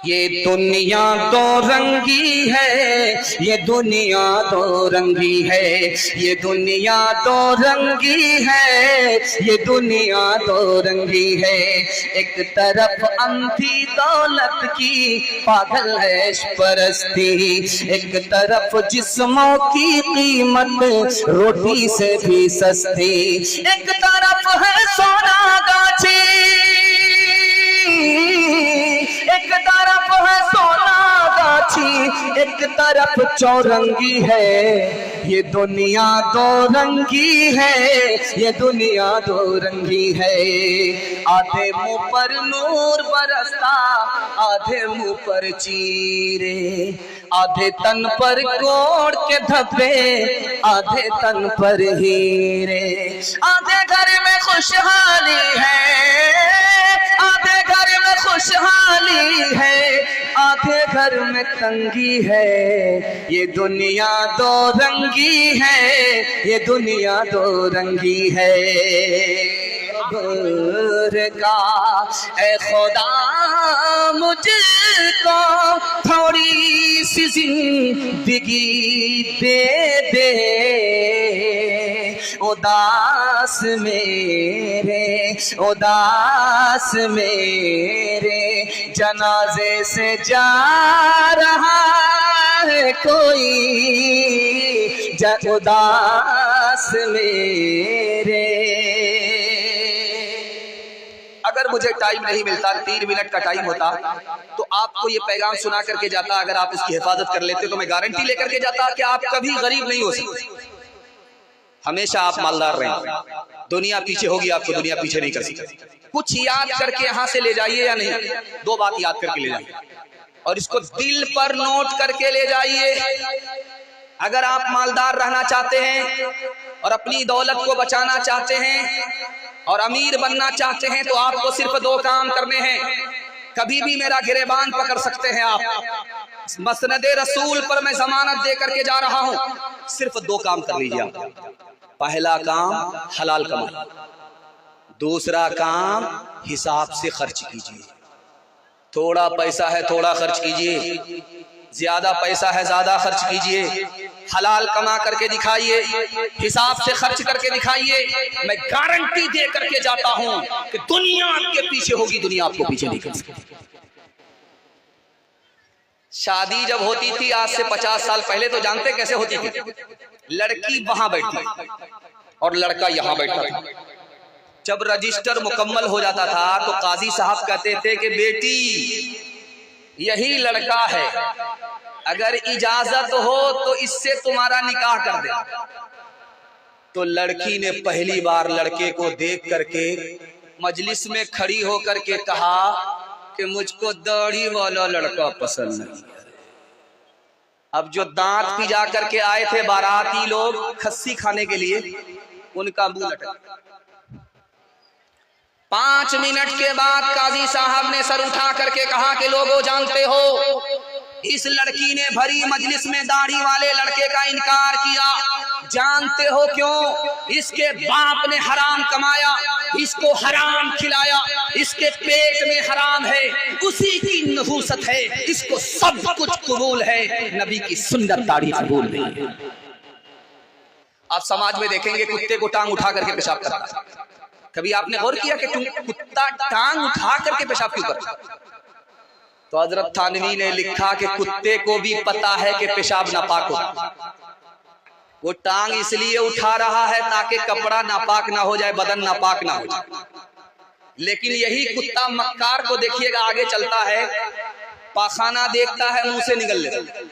ये दुनिया दो रंगी है, ये दुनिया दो रंगी है, ये दुनिया दो रंगी है, ये दुनिया दो रंगी है। एक तरफ अंधी दौलत की पागल ऐश परस्ती, एक तरफ जिस्मों की कीमत रोटी से भी सस्ती, एक तरफ है सोना गाछी, एक तरफ है सोना गाछी, एक तरफ चौरंगी है। ये दुनिया दो रंगी है, ये दुनिया दो रंगी है। आधे मुंह पर नूर बरसता, आधे मुंह पर चीरे, आधे तन पर कोड़ के धब्बे, आधे तन पर हीरे। आधे घर में खुशहाली है, आधे घर में खुशहाली है, आधे घर में तंगी है। ये दुनिया दो रंगी है, ये दुनिया दो रंगी है। का ऐ खुदा मुझको थोड़ी सी जिंदगी दे दे, उदास मेरे, उदास मेरे जनाजे से जा रहा है कोई, उदास मेरे। अगर मुझे टाइम नहीं मिलता, 3 मिनट का टाइम होता, तो आपको ये पैगाम सुना करके जाता। अगर आप इसकी हिफाजत कर लेते तो मैं गारंटी लेकर के जाता कि आप कभी गरीब नहीं हो सकते, हमेशा आप मालदार रहेंगे। दुनिया पीछे होगी, आपको दुनिया पीछे नहीं कर सकती। कुछ याद करके यहां से ले जाइए या नहीं, 2 बात याद करके ले जाइए और इसको दिल पर नोट करके ले जाइए। अगर आप मालदार रहना चाहते हैं और अपनी दौलत को बचाना चाहते हैं और अमीर बनना चाहते हैं, तो आपको सिर्फ 2 काम करने हैं। कभी भी मेरा गिरेबान पकड़ सकते हैं आप। मसनदे रसूल पर मैं जमानत दे करके जा रहा हूं, सिर्फ 2 काम कर लीजिए आप। पहला काम हलाल कमाई, दूसरा काम हिसाब से खर्च कीजिए। थोड़ा पैसा है थोड़ा खर्च कीजिए, ज्यादा पैसा है ज्यादा खर्च कीजिए। हलाल कमा करके दिखाइए, हिसाब से खर्च करके दिखाइए। मैं गारंटी दे करके जाता हूं कि दुनिया आपके पीछे होगी, दुनिया आपको पीछे नहीं कर सकती। शादी जब होती थी आज से 50 साल पहले, तो जानते कैसे होती थी? लड़की वहां बैठी और लड़का यहां बैठा था। जब रजिस्टर मुकम्मल हो जाता था तो काजी साहब कहते थे कि बेटी यही लड़का है, अगर इजाजत हो तो इससे तुम्हारा निकाह कर दे। तो लड़की ने पहली बार लड़के को देख करके मजलिस में खड़ी होकर के कहा कि मुझको दाढ़ी वाला लड़का पसंद नहीं। अब जो दांत पिजा करके आए थे बाराती लोग खस्सी खाने के लिए, उनका मुंह लटक। 5 मिनट के बाद काजी साहब ने सर उठा करके कहा कि लोगों जानते हो, इस लड़की ने भरी मजलिस में दाढ़ी वाले लड़के का इनकार किया। जानते हो क्यों? इसके बाप ने हराम कमाया, इसको हराम खिलाया, इसके पेट में हराम है, उसी की नहूसत है, इसको सब कुछ कबूल है, नबी की सुन्नत दाढ़ी कबूल नहीं है। आप समाज में देखेंगे कुत्ते को टांग उठा करके पेशाब करता है। कभी आपने गौर किया कि कुत्ता टांग उठा करके पेशाब क्यों करता? तो हजरत थानवी ने लिखा कि कुत्ते को भी पता है कि पेशाब नापाक होता, वो टांग इसलिए उठा रहा है ताकि कपड़ा नापाक ना हो जाए, बदन नापाक ना हो जाए। लेकिन यही कुत्ता मक्कार को देखिएगा, आगे चलता है, पाखाना देखता है, मुंह से निकल लेता है,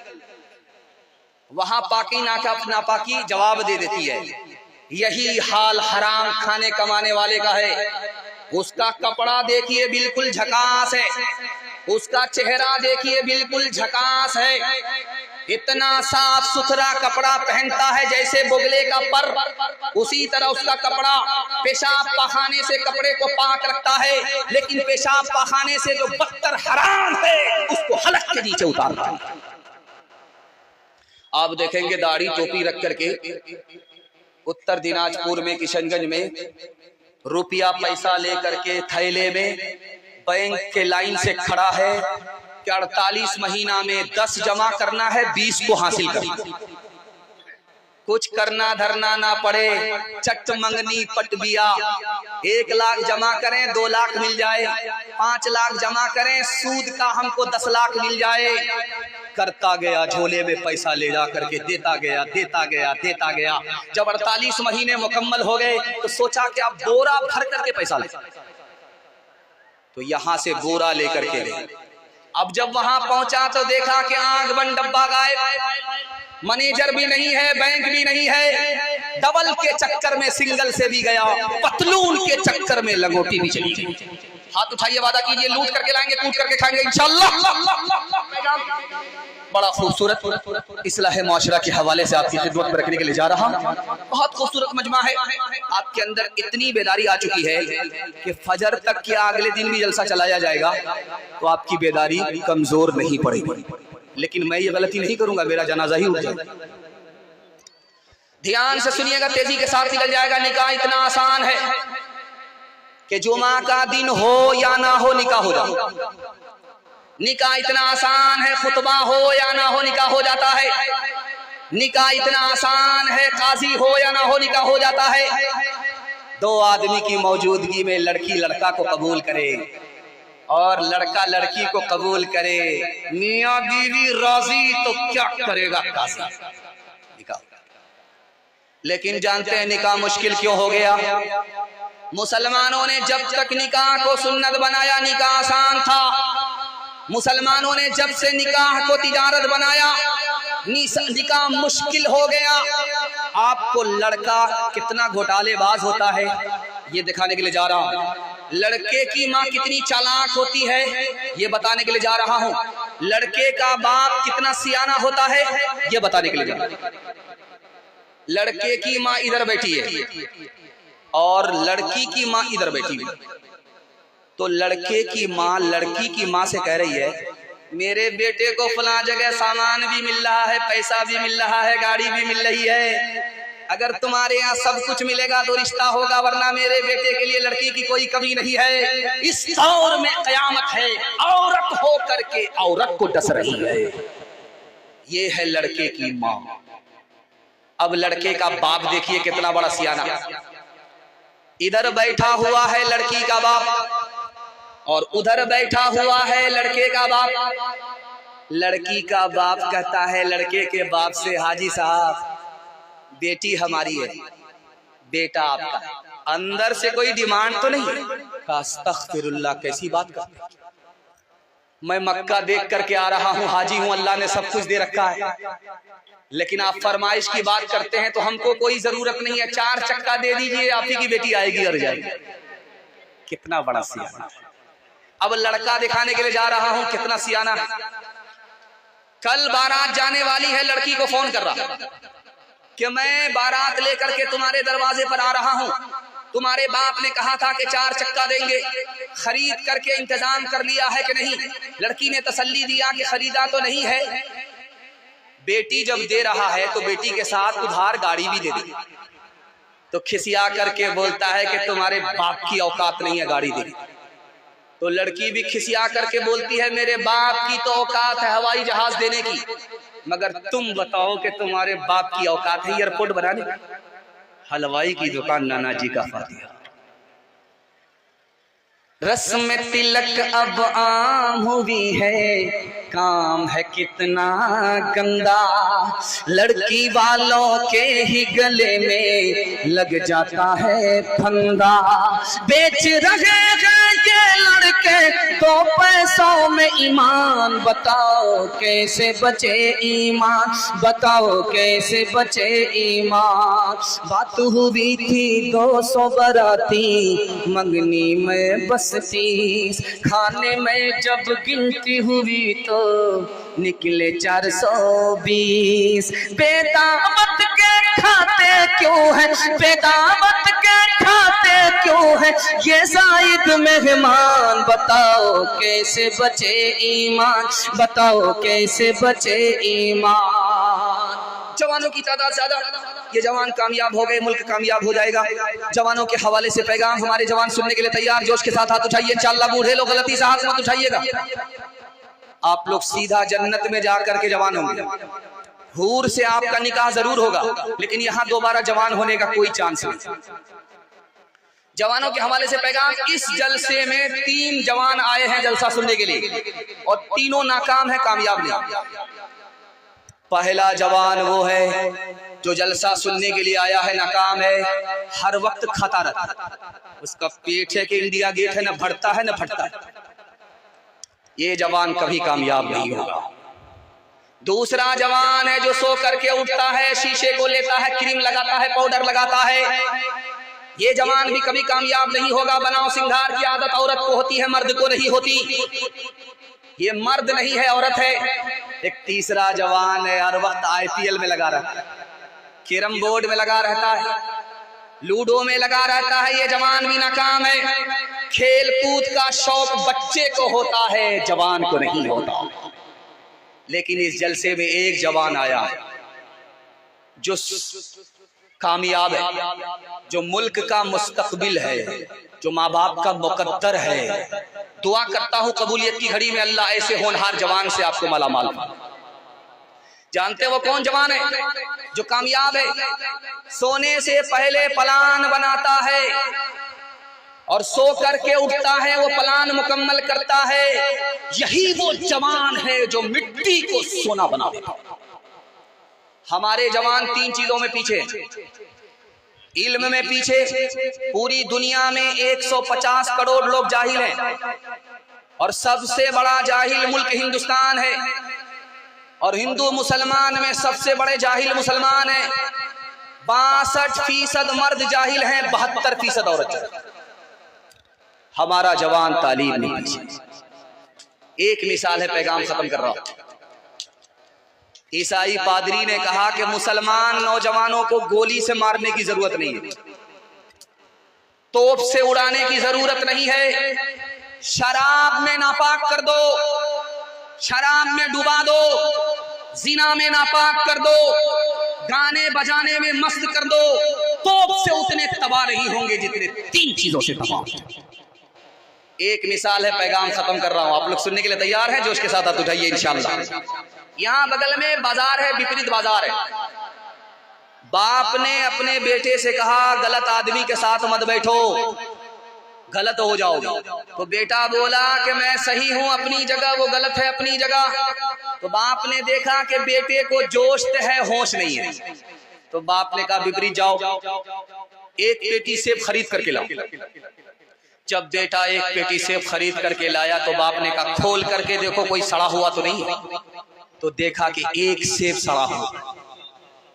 वहां पाकी नापाकी जवाब दे देती है। यही हाल हराम खाने कमाने वाले का है। उसका कपड़ा देखिए बिल्कुल झकास है, उसका चेहरा देखिए बिल्कुल झकास है, इतना साफ सुथरा कपड़ा पहनता है जैसे बुगले का पर, उसी तरह उसका कपड़ा पेशाब पाखाने से कपड़े को पाक रखता है, लेकिन पेशाब पाखाने से जो बदतर हराम है उसको हलक के नीचे उतारता है। आप देखेंगे दाढ़ी टोपी रख करके उत्तर दिनाजपुर में किशनगंज में रुपया पैसा लेकर के थैले में बैंक के लाइन से खड़ा है कि 48 महीना में 10 जमा करना है, 20 को हासिल करना, कुछ करना धरना ना पड़े, चट मंगनी पट बिया। 1 लाख जमा करें 2 लाख मिल जाए, 5 लाख जमा करें सूद का हमको 10 लाख मिल जाए। करता गया, झोले में पैसा ले जा करके देता गया देता गया देता गया। जब 48 महीने मुकम्मल हो गए तो सोचा कि अब बोरा भर करके पैसा ले, तो यहां से बोरा लेकर के गए। अब जब वहां पहुंचा तो देखा कि आंख बंद डब्बा गायब, मैनेजर भी नहीं है, बैंक भी नहीं है। डबल के चक्कर में सिंगल से भी गया, पतलून के चक्कर में लंगोटी भी चली गई। हाथ उठाइए, वादा कीजिए, लूट करके लाएंगे, कूट करके खाएंगे इंशाअल्लाह। बड़ा खूबसूरत इस्लाह माशरा के हवाले से आपकी खिदमत में रखने के लिए जा रहा हूं। बहुत खूबसूरत मजमा है। आपके अंदर इतनी बेदारी आ चुकी है कि फजर तक के अगले दिन भी जलसा चलाया जाएगा तो आपकी बेदारी कमजोर नहीं पड़ेगी। लेकिन मैं ये गलती नहीं करूंगा, मेरा जनाजा ही उठ जाएगा। ध्यान से सुनिएगा, तेजी के साथ निकल जाएगा। निकाह इतना आसान है कि जुमा का दिन हो या ना हो निकाह हो जाता। निकाह इतना आसान है, खुतबा हो या ना हो निकाह हो जाता है। निकाह इतना आसान है, काजी हो या ना हो निकाह हो जाता है। 2 आदमी की मौजूदगी में लड़की लड़का को कबूल करे और लड़का लड़की को कबूल करे, मियां बीवी राजी तो क्या करेगा काजी, निकाह। लेकिन जानते हैं निकाह मुश्किल क्यों हो गया? मुसलमानों ने जब तक निकाह को सुन्नत बनाया निकाह आसान था। मुसलमानों ने जब से निकाह को तिजारत बनाया निकाह मुश्किल हो गया। आपको लड़का कितना घोटालेबाज होता है ये दिखाने के लिए जा रहा हूं। लड़के की माँ कितनी चालाक होती है ये बताने के लिए जा रहा हूं। लड़के का बाप कितना सियाना होता है ये बताने के लिए जा रहा हूं। लड़के की माँ इधर बैठी है और लड़की की माँ इधर बैठी है। तो लड़के की माँ लड़की की माँ से कह रही है, मेरे बेटे को फला जगह सामान भी मिल रहा है, पैसा भी मिल रहा है, गाड़ी भी मिल रही है। अगर तुम्हारे यहाँ सब कुछ मिलेगा तो रिश्ता होगा, वरना मेरे बेटे के लिए लड़की की कोई कमी नहीं है। इस दौर में कयामत है, औरत हो करके औरत को डस रही है। ये है लड़के की माँ। अब लड़के का बाप देखिए कितना बड़ा सियाना। इधर बैठा हुआ है लड़की का बाप और उधर बैठा हुआ है लड़के का बाप। लड़की का बाप कहता है लड़के के बाप से, हाजी साहब बेटी हमारी है, बेटा आपका, अंदर से कोई डिमांड तो नहीं है। अस्तगफिरुल्लाह, कैसी बात करते, मैं मक्का देख करके आ रहा हूँ, हाजी हूँ, अल्लाह ने सब कुछ दे रखा है, लेकिन आप फरमाइश की बात करते हैं तो हमको कोई जरूरत नहीं है, 4 चक्का दे दीजिए, आप ही की बेटी आएगी और जाएगी। कितना बड़ा सियाना। अब लड़का दिखाने के लिए जा रहा हूं कितना सियाना है। कल बारात जाने वाली है, लड़की को फोन कर रहा कि मैं बारात लेकर के तुम्हारे दरवाजे पर आ रहा हूं, तुम्हारे बाप ने कहा था कि 4 चक्का देंगे, खरीद करके इंतजाम कर लिया है कि नहीं? लड़की ने तसल्ली दिया कि खरीदा तो नहीं है। बेटी जब दे रहा है तो बेटी के साथ उधार गाड़ी भी दे दी, तो खिसिया करके बोलता है कि तुम्हारे बाप की औकात नहीं है गाड़ी देने। तो लड़की भी खिसिया करके बोलती है मेरे बाप की तो औकात है हवाई जहाज देने की, मगर तुम बताओ कि तुम्हारे बाप की औकात है एयरपोर्ट बनाने की? हलवाई की दुकान नाना जी का फातिहा। रस्म तिलक अब आम हुई है, काम है कितना गंदा, लड़की वालों के ही गले में लग जाता है फंदा। बेच रहे हैं ये लड़के तो पैसों में ईमान, बताओ कैसे बचे ईमान, बताओ कैसे बचे ईमान। बात हुई थी 200 बराती, मंगनी में बस 30, खाने में जब गिनती हुई तो निकले 420। बेदावत के खाते क्यों है, बेदावत के खाते क्यों है ये जायद मेहमान, बताओ कैसे बचे ईमान, बताओ कैसे बचे ईमान। जवानों की तादाद ज्यादा, ये जवान कामयाब हो गए, मुल्क कामयाब हो जाएगा। जवानों के हवाले से पैगाम हमारे जवान सुनने के लिए तैयार, जोश के साथ हाथ उठाइए इंशाअल्लाह। बूढ़े लोग गलती से हाथ मत उठाइएगा। आप लोग सीधा जन्नत में जाकर के जवान होंगे। हूर से आपका निकाह जरूर होगा, लेकिन यहाँ दोबारा जवान होने का कोई चांस नहीं। जवानों के हवाले से पैगाम, इस जलसे में 3 जवान आए हैं जलसा सुनने के लिए और तीनों नाकाम है, कामयाब नहीं। पहला जवान वो है जो जलसा सुनने के लिए आया है, नाकाम है, हर वक्त खाता रहता है, उसका पेट है कि इंडिया गेट है, न भरता है न फटता है। ये जवान कभी कामयाब नहीं होगा। दूसरा जवान है जो सो करके उठता है, शीशे को लेता है, क्रीम लगाता है, पाउडर लगाता है, ये जवान भी कभी कामयाब नहीं होगा। बनाओ सिंगार की आदत औरत को होती है, मर्द को नहीं होती। ये मर्द नहीं है, औरत है। एक तीसरा जवान है, हर वक्त IPL में लगा रहता है, कैरम बोर्ड में लगा रहता है, लूडो में लगा रहता है। ये जवान भी नाकाम है। खेल कूद का शौक बच्चे को होता है, जवान को नहीं होता। लेकिन इस जलसे में एक जवान आया जो कामयाब है, जो मुल्क का मुस्तकबिल है, जो माँ बाप का मुकद्दर है। दुआ करता हूँ कबूलियत की घड़ी में अल्लाह ऐसे होनहार जवान से आपको मालामाल करे। जानते वो कौन जवान है जो कामयाब है? सोने से पहले प्लान बनाता है और सो करके उठता है, वो प्लान मुकम्मल करता है। यही वो जवान है जो मिट्टी को सोना बना देता। हमारे जवान 3 चीजों में पीछे, इल्म में पीछे। पूरी दुनिया में 150 करोड़ लोग जाहिल हैं और सबसे बड़ा जाहिल मुल्क हिंदुस्तान है, और हिंदू मुसलमान में सबसे बड़े जाहिल मुसलमान हैं। 62% मर्द जाहिल हैं, 72% औरत। हमारा जवान तालीम नहीं पीछे। एक मिसाल है, पैगाम खत्म कर रहा हूं। ईसाई पादरी ने कहा कि मुसलमान नौजवानों को गोली से मारने की जरूरत नहीं है, तोप से उड़ाने की जरूरत नहीं है। शराब में नापाक कर दो, शराब में डुबा दो, जिना में नापाक कर दो, गाने बजाने में मस्त कर दो, तोप से उतने तबाह नहीं होंगे जितने 3 चीजों से तबाह। एक मिसाल है, पैगाम खत्म कर रहा हूं। आप लोग सुनने के लिए तैयार हैं? जोश के साथ हाथ उठाइए इंशाअल्लाह। यहाँ बगल में बाजार है, विपरीत बाजार है। बाप ने अपने बेटे से कहा गलत आदमी के साथ मत बैठो, गलत हो जाओगे। तो बेटा बोला कि मैं सही हूं अपनी जगह, वो गलत है अपनी जगह। तो बाप ने देखा कि बेटे को जोश है, होश नहीं है। तो बाप ने कहा विपरीत जाओ, एक पेटी सेब खरीद करके लाओ। जब बेटा एक पेटी सेब खरीद करके लाया तो बाप ने कहा खोल करके देखो कोई सड़ा हुआ तो नहीं है। तो देखा कि एक सेब सड़ा हुआ।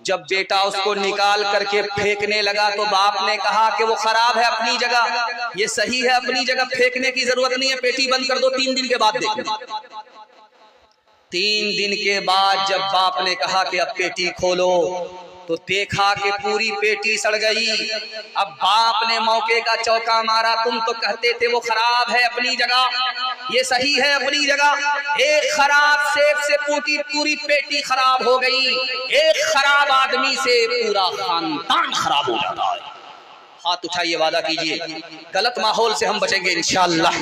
जब बेटा उसको निकाल करके फेंकने लगा तो बाप ने कहा कि वो खराब है अपनी जगह, ये सही है अपनी जगह, फेंकने की जरूरत नहीं है, पेटी बंद कर दो, 3 दिन के बाद देखना। 3 दिन के बाद जब बाप ने कहा कि अब पेटी खोलो तो देखा कि पूरी पेटी सड़ गई। अब बाप ने मौके का चौका मारा, तुम तो कहते थे वो खराब है अपनी जगह, ये सही है अपनी जगह। एक खराब सेब से पूरी पेटी खराब हो गई। एक खराब आदमी से पूरा खानदान खराब हो जाता है। हाथ उठाइए, वादा कीजिए गलत माहौल से हम बचेंगे इंशाअल्लाह।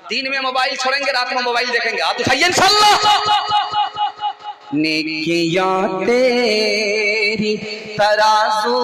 दिन में मोबाइल छोड़ेंगे, रात में मोबाइल देखेंगे। हाथ उठाइए इंशाअल्लाह। नेकियां तेरी तराजू